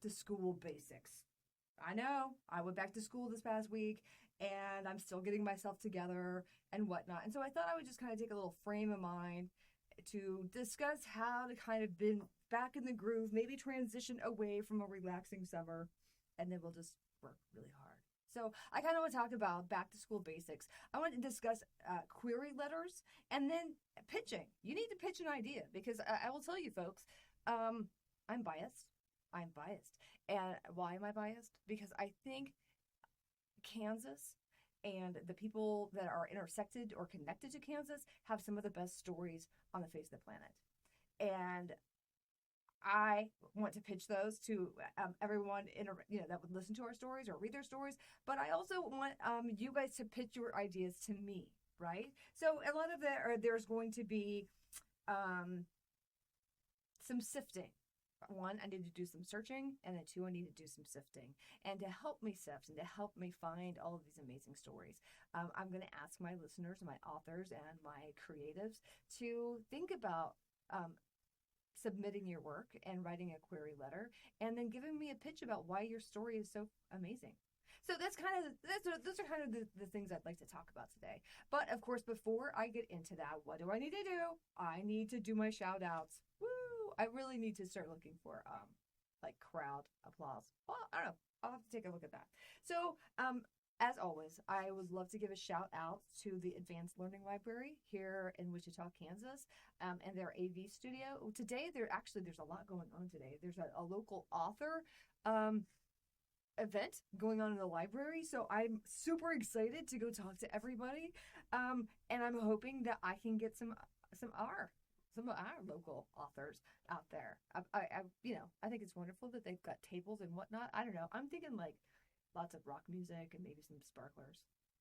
to school basics. I know I went back to school this past week and I'm still getting myself together and whatnot. And so I thought I would just kind of take a little frame of mind to discuss how to kind of been back in the groove, maybe transition away from a relaxing summer, and then we'll just work really hard. So I kind of want to talk about back to school basics. I want to discuss query letters and then pitching. You need to pitch an idea because I will tell you folks, I'm biased. I'm biased. And why am I biased? Because I think Kansas and the people that are intersected or connected to Kansas have some of the best stories on the face of the planet. And I want to pitch those to everyone that would listen to our stories or read their stories. But I also want you guys to pitch your ideas to me, right? So a lot of there's going to be some sifting. One, I need to do some searching, and then two, I need to do some sifting. And to help me sift and to help me find all of these amazing stories, I'm going to ask my listeners, my authors, and my creatives to think about submitting your work and writing a query letter, and then giving me a pitch about why your story is so amazing. So those are kind of the things I'd like to talk about today. But of course, before I get into that, what do I need to do? I need to do my shout outs. Woo! I really need to start looking for like crowd applause. Well, I don't know. I'll have to take a look at that. So as always, I would love to give a shout out to the Advanced Learning Library here in Wichita, Kansas, and their AV studio. Today, there's a lot going on today. There's a local author event going on in the library, so I'm super excited to go talk to everybody, and I'm hoping that I can get some of our local authors out there. I think it's wonderful that they've got tables and whatnot. I don't know. I'm thinking like lots of rock music and maybe some sparklers.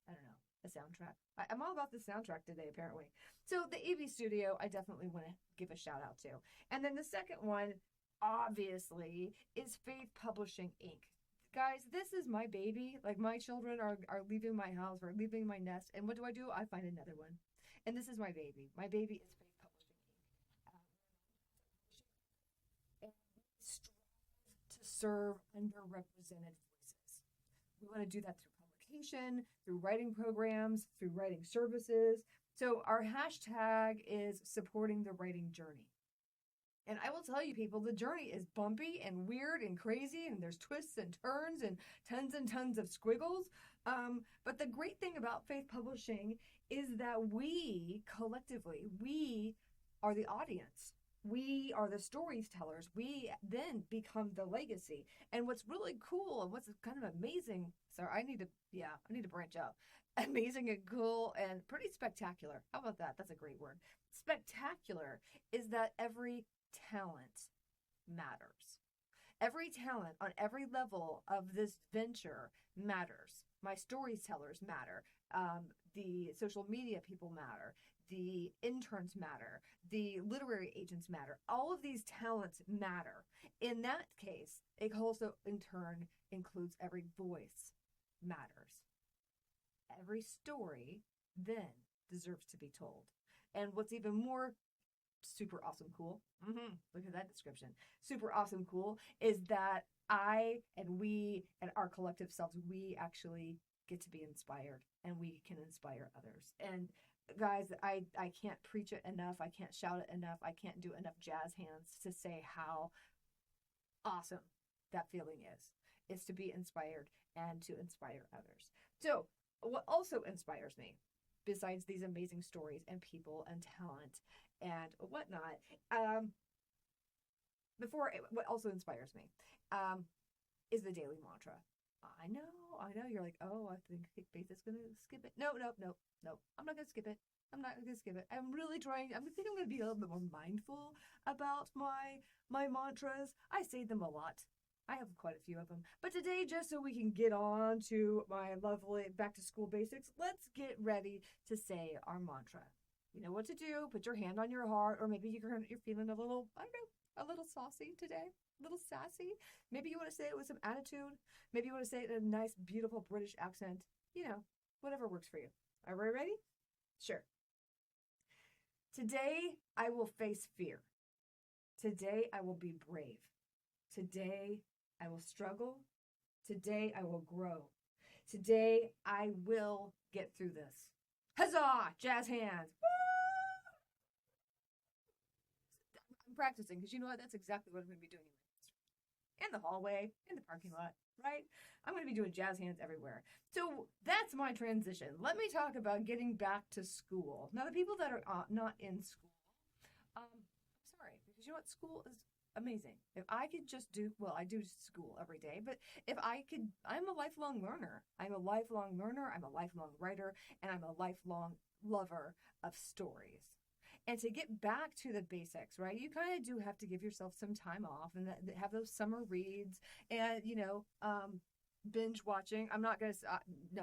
I don't know. A soundtrack. I'm all about the soundtrack today, apparently. So the AV studio, I definitely want to give a shout out to. And then the second one, obviously, is Faythe Publishing Inc. Guys, this is my baby. Like, my children are leaving my house or leaving my nest. And what do? I find another one. And this is my baby. My baby is Faythe Publishing Inc. And we strive to serve underrepresented voices. We want to do that through publication, through writing programs, through writing services. So our hashtag is supporting the writing journey. And I will tell you, people, the journey is bumpy and weird and crazy, and there's twists and turns and tons of squiggles. But the great thing about Faythe Publishing is that we collectively, we are the audience. We are the storytellers. We then become the legacy. And what's really cool and what's kind of amazing, I need to branch out. Amazing and cool and pretty spectacular. How about that? That's a great word. Spectacular is that every talent matters. Every talent on every level of this venture matters. My storytellers matter. The social media people matter. The interns matter. The literary agents matter. All of these talents matter. In that case, it also in turn includes every voice matters. Every story then deserves to be told. And what's even more super awesome cool, look at that description, super awesome cool, is that I and we and our collective selves, we actually get to be inspired and we can inspire others. And guys, I can't preach it enough. I can't shout it enough. I can't do enough jazz hands to say how awesome that feeling is to be inspired and to inspire others. So what also inspires me, besides these amazing stories and people and talent and whatnot, what also inspires me is the daily mantra. I know. You're like, oh, I think Faythe is going to skip it. No. I'm not going to skip it. I'm really trying. I think I'm going to be a little bit more mindful about my mantras. I say them a lot. I have quite a few of them. But today, just so we can get on to my lovely back to school basics, let's get ready to say our mantra. You know what to do. Put your hand on your heart, or maybe you're feeling a little, I don't know, a little saucy today, a little sassy. Maybe you want to say it with some attitude. Maybe you want to say it in a nice, beautiful British accent. Whatever works for you. Are we ready? Sure. Today, I will face fear. Today, I will be brave. Today, I will struggle. Today I will grow. Today I will get through this. Huzzah! Jazz hands. Woo! I'm practicing because you know what? That's exactly what I'm going to be doing in the hallway, in the parking lot, right? I'm going to be doing jazz hands everywhere. So that's my transition. Let me talk about getting back to school. Now, the people that are not in school, I'm sorry, because you know what? School is amazing. If I could just do, well, I do school every day, but if I could, I'm a lifelong learner. I'm a lifelong learner. I'm a lifelong writer, and I'm a lifelong lover of stories. And to get back to the basics, right? You kind of do have to give yourself some time off and have those summer reads and, binge watching. I'm not going to, no,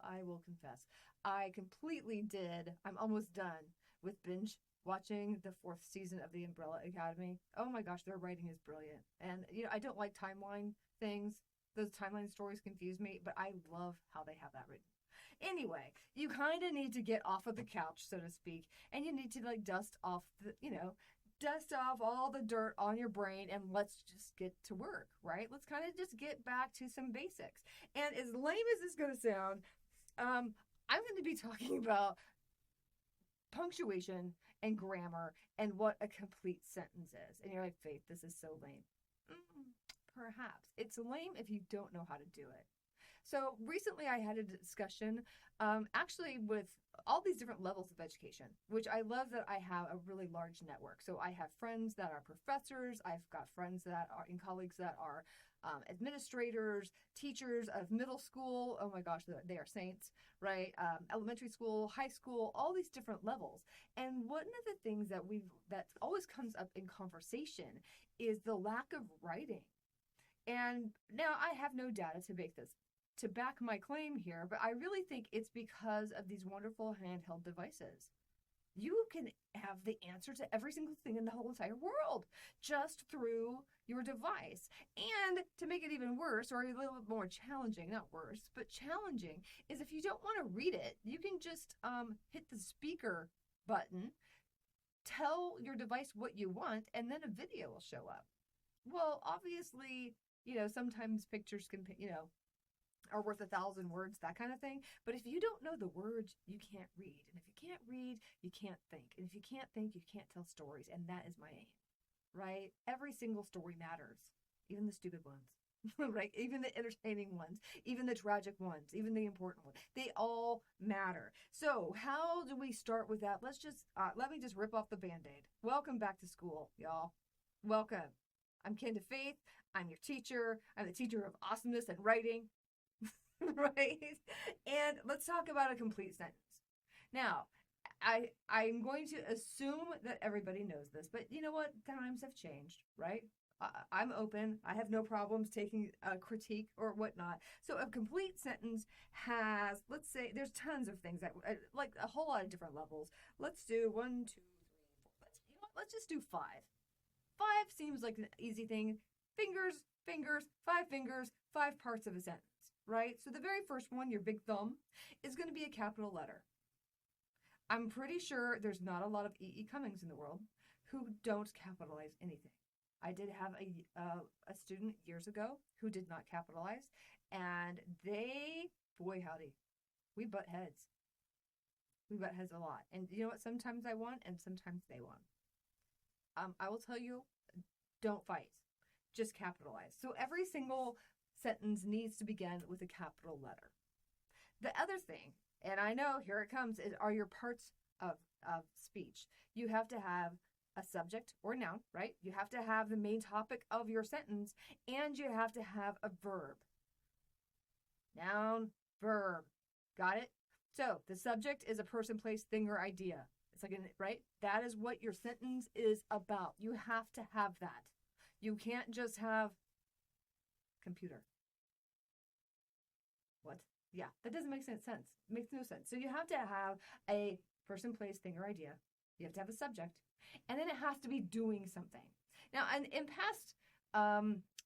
I will confess. I completely did. I'm almost done with binge watching the 4th season of The Umbrella Academy. Oh my gosh, their writing is brilliant. And, I don't like timeline things. Those timeline stories confuse me, but I love how they have that written. Anyway, you kind of need to get off of the couch, so to speak, and you need to dust off all the dirt on your brain and let's just get to work, right? Let's kind of just get back to some basics. And as lame as this is going to sound, I'm going to be talking about punctuation and grammar and what a complete sentence is. And you're like, Faythe, this is so lame. Perhaps. It's lame if you don't know how to do it. So recently I had a discussion actually with all these different levels of education, which I love that I have a really large network. So I have friends that are professors. I've got friends that are and colleagues that are administrators, teachers of middle school. Oh my gosh, they are saints, right? Elementary school, high school, all these different levels. And one of the things that always comes up in conversation is the lack of writing. And now I have no data to back my claim here, but I really think it's because of these wonderful handheld devices. You can have the answer to every single thing in the whole entire world just through your device. And to make it even worse, or a little bit more challenging, not worse, but challenging, is if you don't want to read it, you can just hit the speaker button, tell your device what you want, and then a video will show up. Well, obviously, sometimes pictures can, are worth 1,000 words, that kind of thing. But if you don't know the words, you can't read. And if you can't read, you can't think. And if you can't think, you can't tell stories. And that is my aim, right? Every single story matters, even the stupid ones, right? Even the entertaining ones, even the tragic ones, even the important ones. They all matter. So how do we start with that? Let me just rip off the Band-Aid. Welcome back to school, y'all. Welcome. I'm Kynda Faythe. I'm your teacher. I'm the teacher of awesomeness and writing. Right? And let's talk about a complete sentence. Now, I'm going to assume that everybody knows this, but you know what? Times have changed, right? I'm open. I have no problems taking a critique or whatnot. So a complete sentence has, let's say, there's tons of things that, like a whole lot of different levels. Let's do 1, 2, 3, 4. Let's just do 5. 5 seems like an easy thing. Fingers, 5 fingers, 5 parts of a sentence. Right? So the very first one, your big thumb, is going to be a capital letter. I'm pretty sure there's not a lot of E.E. Cummings in the world who don't capitalize anything. I did have a student years ago who did not capitalize, and boy howdy, we butt heads. We butt heads a lot. And you know what? Sometimes I won, and sometimes they won. I will tell you, don't fight. Just capitalize. So every single sentence needs to begin with a capital letter. The other thing, and I know here it comes, are your parts of speech. You have to have a subject or noun, right? You have to have the main topic of your sentence, and you have to have a verb. Noun, verb. Got it? So the subject is a person, place, thing, or idea. It's like, right? That is what your sentence is about. You have to have that. You can't just have computer. What? Yeah, that doesn't make sense. It makes no sense. So you have to have a person, place, thing, or idea. You have to have a subject. And then it has to be doing something. Now, in past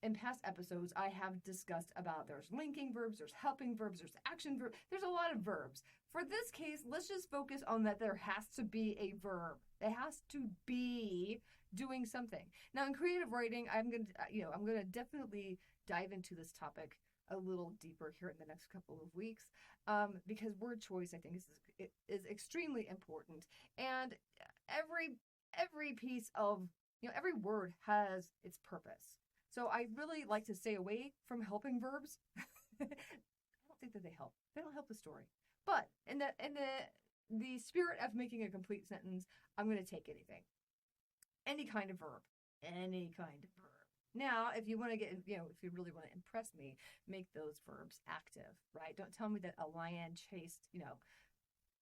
in past episodes, I have discussed about there's linking verbs, there's helping verbs, there's action verbs, there's a lot of verbs. For this case, let's just focus on that there has to be a verb. It has to be doing something. Now in creative writing, I'm gonna definitely dive into this topic a little deeper here in the next couple of weeks, because word choice, I think, is extremely important. And every piece of, every word has its purpose. So I really like to stay away from helping verbs. I don't think that they help. They don't help the story. But in the spirit of making a complete sentence, I'm going to take anything. Any kind of verb. Any kind of verb. Now, if you want to get, if you really want to impress me, make those verbs active, right? Don't tell me that a lion chased,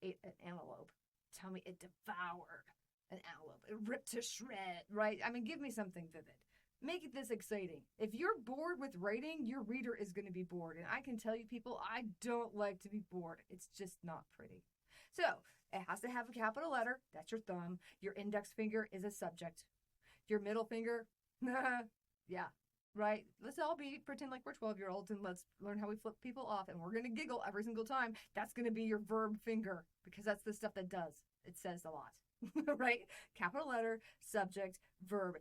ate an antelope. Tell me it devoured an antelope. It ripped to shred, right? I mean, give me something vivid. Make it this exciting. If you're bored with writing, your reader is going to be bored. And I can tell you, people, I don't like to be bored. It's just not pretty. So it has to have a capital letter. That's your thumb. Your index finger is a subject. Your middle finger, yeah, right? Let's all pretend like we're 12-year-olds and let's learn how we flip people off. And we're going to giggle every single time. That's going to be your verb finger, because that's the stuff that does. It says a lot, right? Capital letter, subject, verb.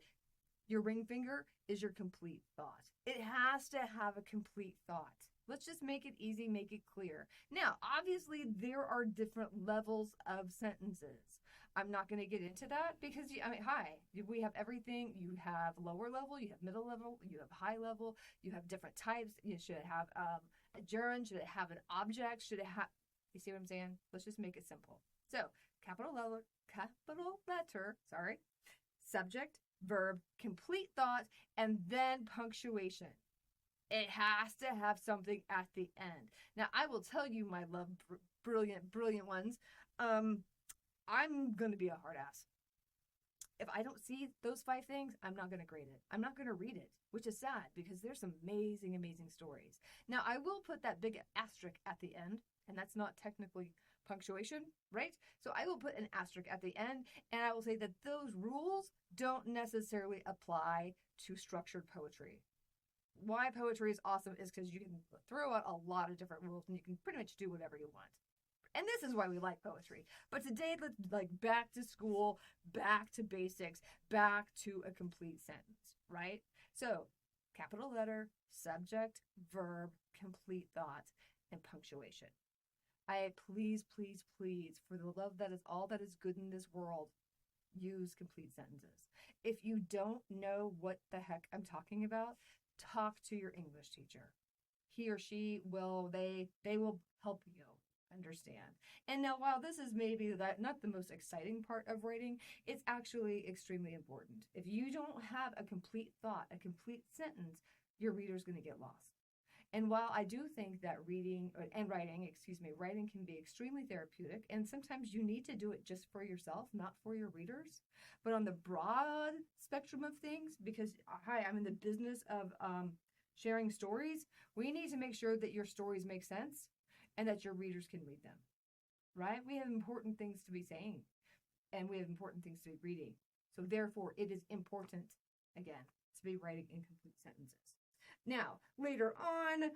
Your ring finger is your complete thought. It has to have a complete thought. Let's just make it easy, make it clear. Now, obviously, there are different levels of sentences. I'm not going to get into that because, we have everything. You have lower level, you have middle level, you have high level, you have different types. You should it have a gerund? Should it have an object? Should it have, you see what I'm saying? Let's just make it simple. So, capital letter, subject, verb, complete thought, and then punctuation. It has to have something at the end. Now, I will tell you, my love, brilliant ones, I'm going to be a hard ass. If I don't see those 5 things, I'm not going to grade it. I'm not going to read it, which is sad because there's some amazing, amazing stories. Now, I will put that big asterisk at the end, and that's not technically punctuation, right? So I will put an asterisk at the end, and I will say that those rules don't necessarily apply to structured poetry. Why poetry is awesome is because you can throw out a lot of different rules and you can pretty much do whatever you want. And this is why we like poetry. But today, let's back to school, back to basics, back to a complete sentence, right? So, capital letter, subject, verb, complete thought, and punctuation. Please, for the love that is all that is good in this world, use complete sentences. If you don't know what the heck I'm talking about, talk to your English teacher. He or she will, they will help you understand. And now, while this is maybe not the most exciting part of writing, it's actually extremely important. If you don't have a complete thought, a complete sentence, your reader's going to get lost. And while I do think that writing can be extremely therapeutic, and sometimes you need to do it just for yourself, not for your readers. But on the broad spectrum of things, because I'm in the business of sharing stories, we need to make sure that your stories make sense and that your readers can read them, right? We have important things to be saying, and we have important things to be reading. So therefore, it is important, again, to be writing incomplete sentences. Now, later on,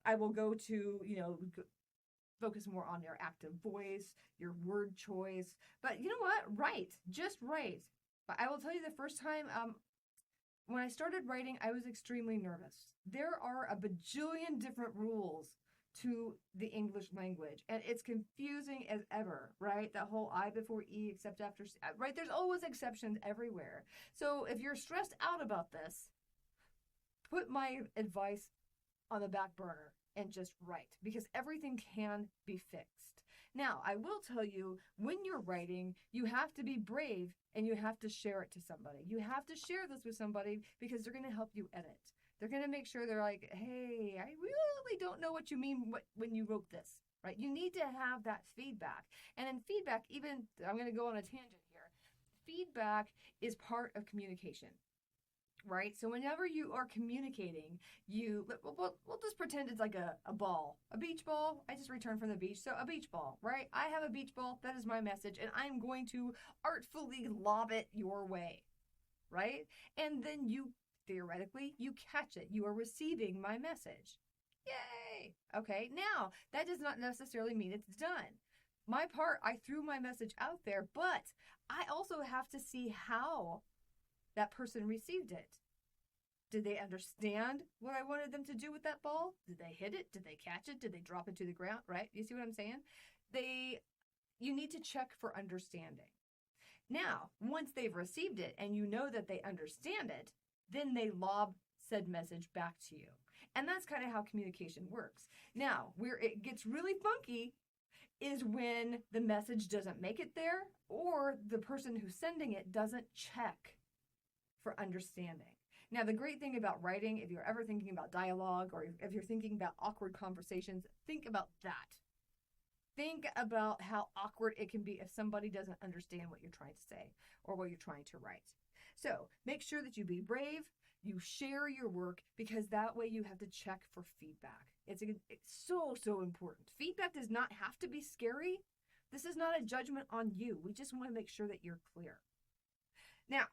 I will go to, focus more on your active voice, your word choice. But you know what? Write. Just write. But I will tell you, the first time when I started writing, I was extremely nervous. There are a bajillion different rules to the English language, and it's confusing as ever, right? That whole I before E except after C, right? There's always exceptions everywhere. So if you're stressed out about this, put my advice on the back burner and just write, because everything can be fixed. Now, I will tell you, when you're writing, you have to be brave and you have to share it to somebody. You have to share this with somebody because they're going to help you edit. They're going to make sure they're like, hey, I really don't know what you mean when you wrote this, right? You need to have that feedback. And in feedback, I'm going to go on a tangent here. Feedback is part of communication. Right? So whenever you are communicating, we'll just pretend it's like a ball, a beach ball. I just returned from the beach. So a beach ball, right? I have a beach ball. That is my message. And I'm going to artfully lob it your way, right? And then you Theoretically, you catch it. You are receiving my message. Yay! Okay, now that does not necessarily mean it's done. My part, I threw my message out there, but I also have to see how that person received it. Did they understand what I wanted them to do with that ball? Did they hit it? Did they catch it? Did they drop it to the ground? Right? You see what I'm saying? You need to check for understanding. Now, once they've received it and you know that they understand it, then they lob said message back to you. And that's kind of how communication works. Now, where it gets really funky is when the message doesn't make it there, or the person who's sending it doesn't check for understanding. Now, the great thing about writing, if you're ever thinking about dialogue or if you're thinking about awkward conversations, think about that. Think about how awkward it can be if somebody doesn't understand what you're trying to say or what you're trying to write. So make sure that you be brave, you share your work, because that way you have to check for feedback. It's so important. Feedback does not have to be scary. This is not a judgment on you. We just want to make sure that you're clear. Now,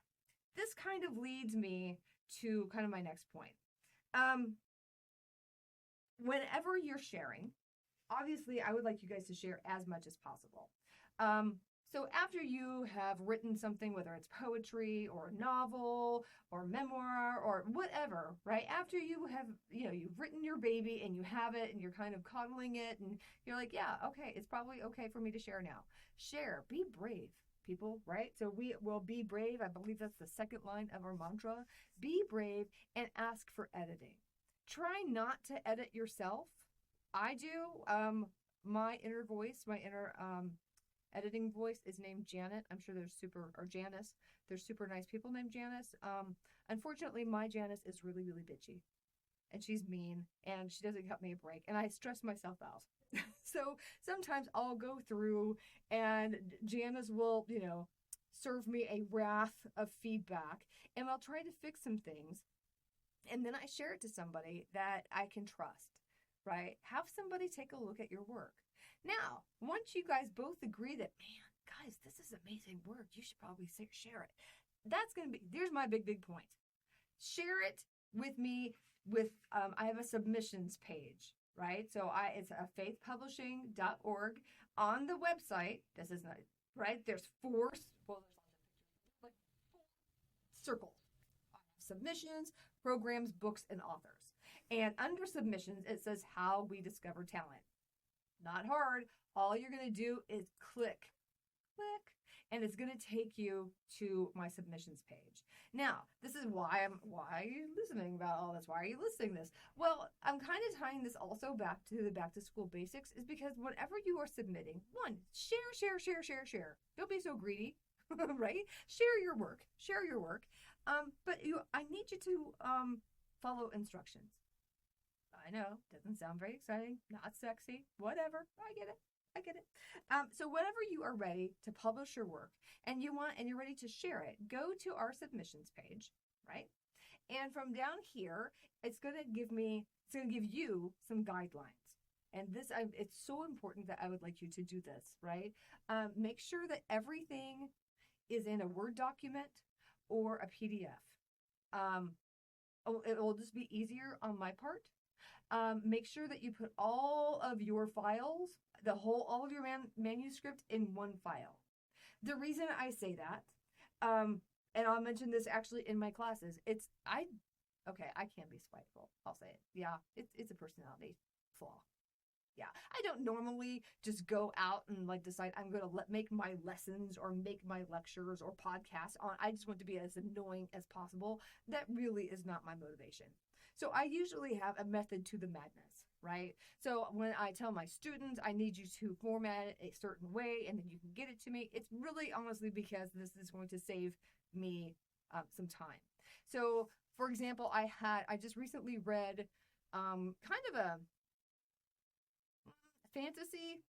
this kind of leads me to kind of my next point. Whenever you're sharing, obviously I would like you guys to share as much as possible. So after you have written something, whether it's poetry or a novel or memoir or whatever, right? After you have, you've written your baby and you have it and you're kind of coddling it and you're like, yeah, okay, it's probably okay for me to share now. Share, be brave, people, right? So we will be brave. I believe that's the second line of our mantra. Be brave and ask for editing. Try not to edit yourself. I do. My inner voice, my inner editing voice is named Janet. I'm sure Janice. There's super nice people named Janice. Unfortunately, my Janice is really, really bitchy. And she's mean. And she doesn't cut me a break. And I stress myself out. So sometimes I'll go through and Janice will, serve me a wrath of feedback. And I'll try to fix some things. And then I share it to somebody that I can trust. Right? Have somebody take a look at your work. Now, once you guys both agree that, man, guys, this is amazing work, you should probably share it. There's my big point. Share it with me I have a submissions page, right? So it's a faythepublishing.org on the website. This is not, right? There's four circles. Submissions, programs, books, and authors. And under submissions, it says how we discover talent. Not hard. All you're going to do is click, and it's going to take you to my submissions page. Now, this is why are you listening about all this? Why are you listening to this? Well, I'm kind of tying this also back to the back to school basics, is because whenever you are submitting, one, share. Don't be so greedy, right? Share your work. But I need you to follow instructions. I know, doesn't sound very exciting, not sexy, whatever. I get it. So whenever you are ready to publish your work and you're ready to share it, go to our submissions page, right? And from down here, it's going to give you some guidelines. And it's so important that I would like you to do this, right? Make sure that everything is in a Word document or a PDF. It will just be easier on my part. Make sure that you put all of your files, all of your manuscript in one file. The reason I say that, and I'll mention this actually in my classes, I can't be spiteful. I'll say it. Yeah, it's a personality flaw. Yeah, I don't normally just go out and decide I'm going to make my lessons or make my lectures or podcasts on. I just want to be as annoying as possible. That really is not my motivation. So I usually have a method to the madness, right? So when I tell my students, I need you to format it a certain way and then you can get it to me, it's really honestly because this is going to save me some time. So for example, I just recently read kind of a fantasy,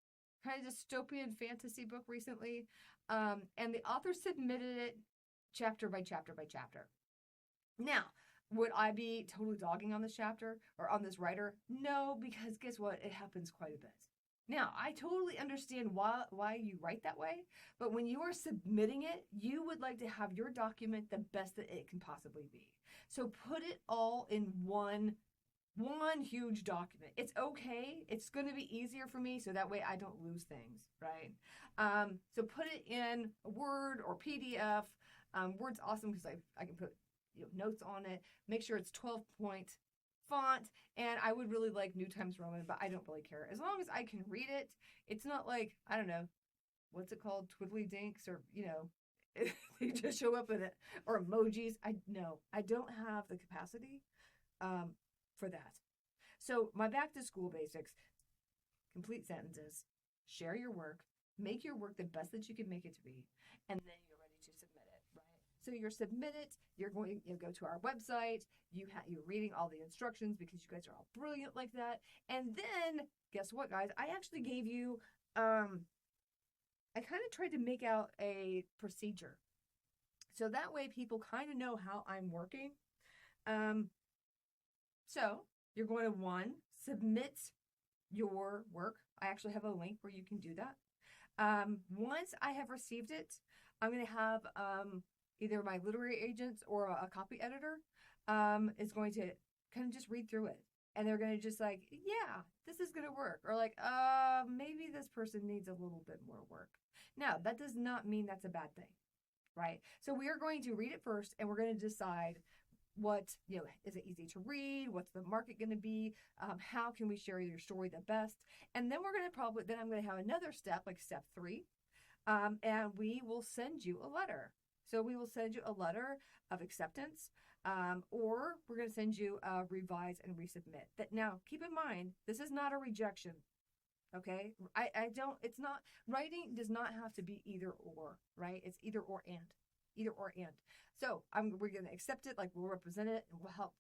kind of dystopian fantasy book recently. And the author submitted it chapter by chapter by chapter. Now, would I be totally dogging on this chapter or on this writer? No, because guess what? It happens quite a bit. Now, I totally understand why you write that way, but when you are submitting it, you would like to have your document the best that it can possibly be. So put it all in one huge document. It's okay. It's going to be easier for me so that way I don't lose things, right? So put it in a Word or PDF. Word's awesome because I can put notes on it. Make sure it's 12-point font, and I would really like New Times Roman, but I don't really care. As long as I can read it, it's not like, I don't know, what's it called? Twiddly dinks, or, they just show up in it, or emojis. I don't have the capacity for that. So my back to school basics: complete sentences, share your work, make your work the best that you can make it to be, and then you're ready to submit it, right? So you're submit it, you're going to go to our website, you're reading all the instructions because you guys are all brilliant like that. And then guess what, guys? I actually gave you I kind of tried to make out a procedure. So that way people kind of know how I'm working. So you're going to, one, submit your work. I actually have a link where you can do that. Once I have received it, I'm going to have either my literary agents or a copy editor is going to kind of just read through it. And they're going to just like, yeah, this is going to work. Or like, maybe this person needs a little bit more work. Now, that does not mean that's a bad thing, right? So we are going to read it first, and we're going to decide what, is it easy to read? What's the market going to be? How can we share your story the best? And then I'm going to have another step, like step 3, and we will send you a letter. So we will send you a letter of acceptance, or we're going to send you a revise and resubmit. Now, keep in mind, this is not a rejection. Okay? Writing does not have to be either or, right? It's either or and. Either or and. So we're going to accept it, like we'll represent it and we'll help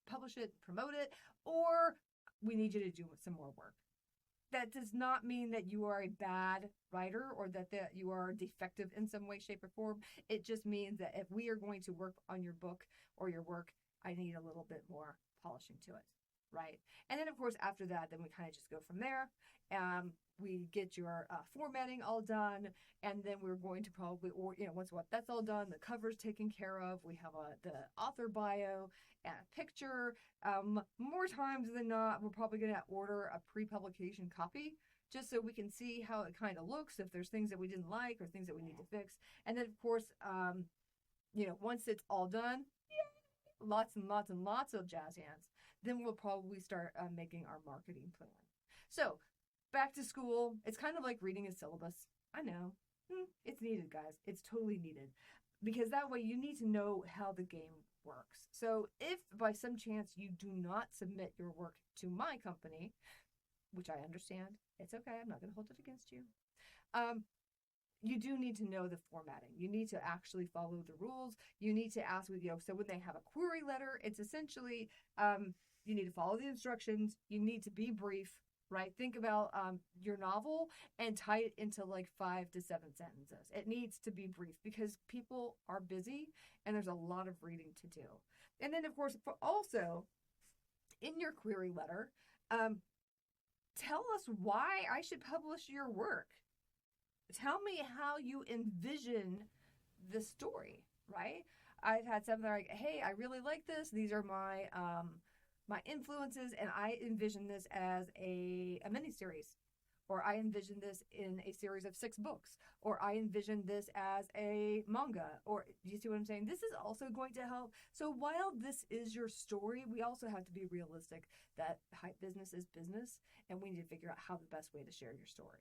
publish it, promote it, or we need you to do some more work. That does not mean that you are a bad writer or that you are defective in some way, shape, or form. It just means that if we are going to work on your book or your work, I need a little bit more polishing to it, right? And then, of course, after that, then we kind of just go from there. We get your formatting all done, and then we're going to probably, once that's all done, the cover's taken care of, we have the author bio and a picture. More times than not, we're probably going to order a pre-publication copy just so we can see how it kind of looks, if there's things that we didn't like or things that we need to fix. And then, of course, once it's all done, lots and lots and lots of jazz hands, then we'll probably start making our marketing plan. So, back to school, it's kind of like reading a syllabus. I know. It's needed, guys. It's totally needed. Because that way you need to know how the game works. So if by some chance you do not submit your work to my company, which I understand, it's okay, I'm not going to hold it against you. You do need to know the formatting. You need to actually follow the rules. You need to ask, so when they have a query letter, it's essentially, you need to follow the instructions. You need to be brief. Right? Think about your novel and tie it into like 5 to 7 sentences. It needs to be brief because people are busy and there's a lot of reading to do. And then, of course, also in your query letter, tell us why I should publish your work. Tell me how you envision the story, right? I've had something like, hey, I really like this. These are my influences, and I envision this as a miniseries, or I envision this in a series of 6 books, or I envision this as a manga, or do you see what I'm saying? This is also going to help. So while this is your story, we also have to be realistic that business is business, and we need to figure out how the best way to share your story.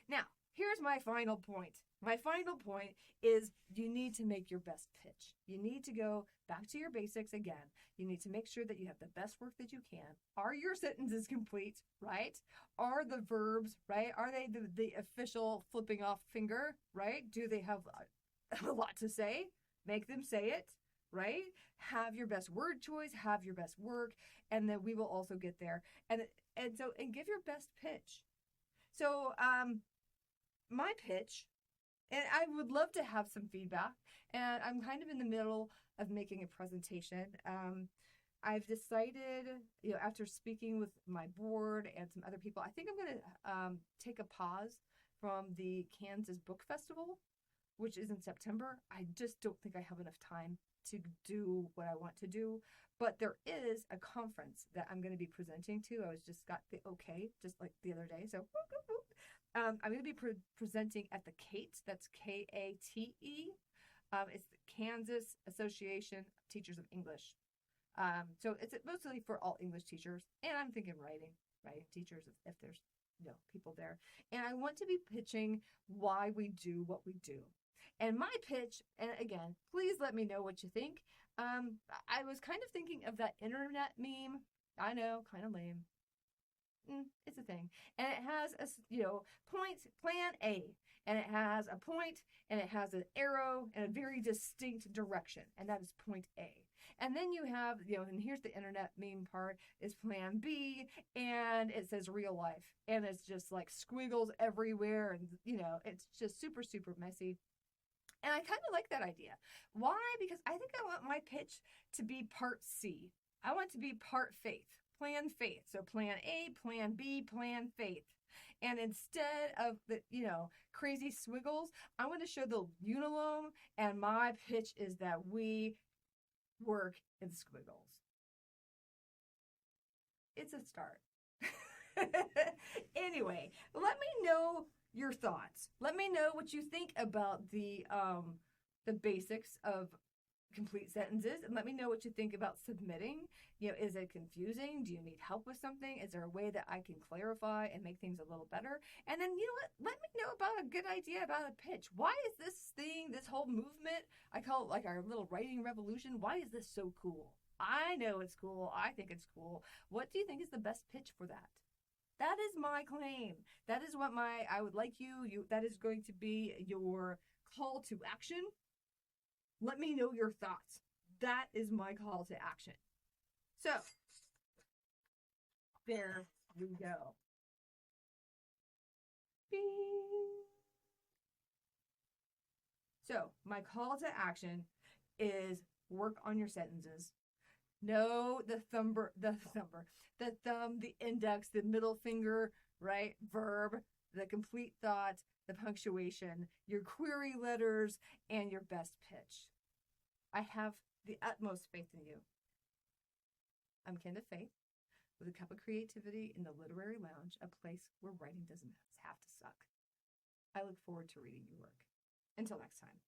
Now, here's my final point. My final point is you need to make your best pitch. You need to go back to your basics again. You need to make sure that you have the best work that you can. Are your sentences complete, right? Are the verbs, right? Are they the official flipping off finger, right? Do they have a lot to say? Make them say it, right? Have your best word choice, have your best work, and then we will also get there. And give your best pitch. So, my pitch, and I would love to have some feedback, and I'm kind of in the middle of making a presentation. I've decided, after speaking with my board and some other people, I think I'm going to take a pause from the Kansas Book Festival, which is in September. I just don't think I have enough time to do what I want to do. But there is a conference that I'm going to be presenting to. I just got the okay just like the other day. So I'm going to be presenting at the KATE. That's KATE. It's the Kansas Association of Teachers of English. So it's mostly for all English teachers. And I'm thinking writing teachers if there's people there. And I want to be pitching why we do what we do. And my pitch, and again, please let me know what you think. I was kind of thinking of that internet meme. I know, kind of lame. It's a thing. And it has a, point, plan A. And it has a point, and it has an arrow and a very distinct direction. And that is point A. And then you have, and here's the internet meme part, is plan B, and it says real life. And it's just like squiggles everywhere, and, it's just super, super messy. And I kind of like that idea. Why? Because I think I want my pitch to be part C. I want to be part faith, plan faith. So plan A, plan B, plan faith. And instead of the, crazy swiggles, I want to show the unilome, and my pitch is that we work in squiggles. It's a start. Anyway, let me know your thoughts. Let me know what you think about the basics of complete sentences, and let me know what you think about submitting. Is it confusing? Do you need help with something? Is there a way that I can clarify and make things a little better? And then, let me know about a good idea about a pitch. Why is this whole movement, I call it like our little writing revolution, why is this so cool? I know it's cool. I think it's cool. What do you think is the best pitch for that? That is my claim. That is what I would like that is going to be your call to action. Let me know your thoughts. That is my call to action. So, there we go. Bing. So, my call to action is work on your sentences. Know the thumb, the index, the middle finger, right? Verb, the complete thought, the punctuation, your query letters, and your best pitch. I have the utmost faith in you. I'm Kynda Faythe with a Cuppa Creativity in the Literary Lounge, a place where writing doesn't have to suck. I look forward to reading your work. Until next time.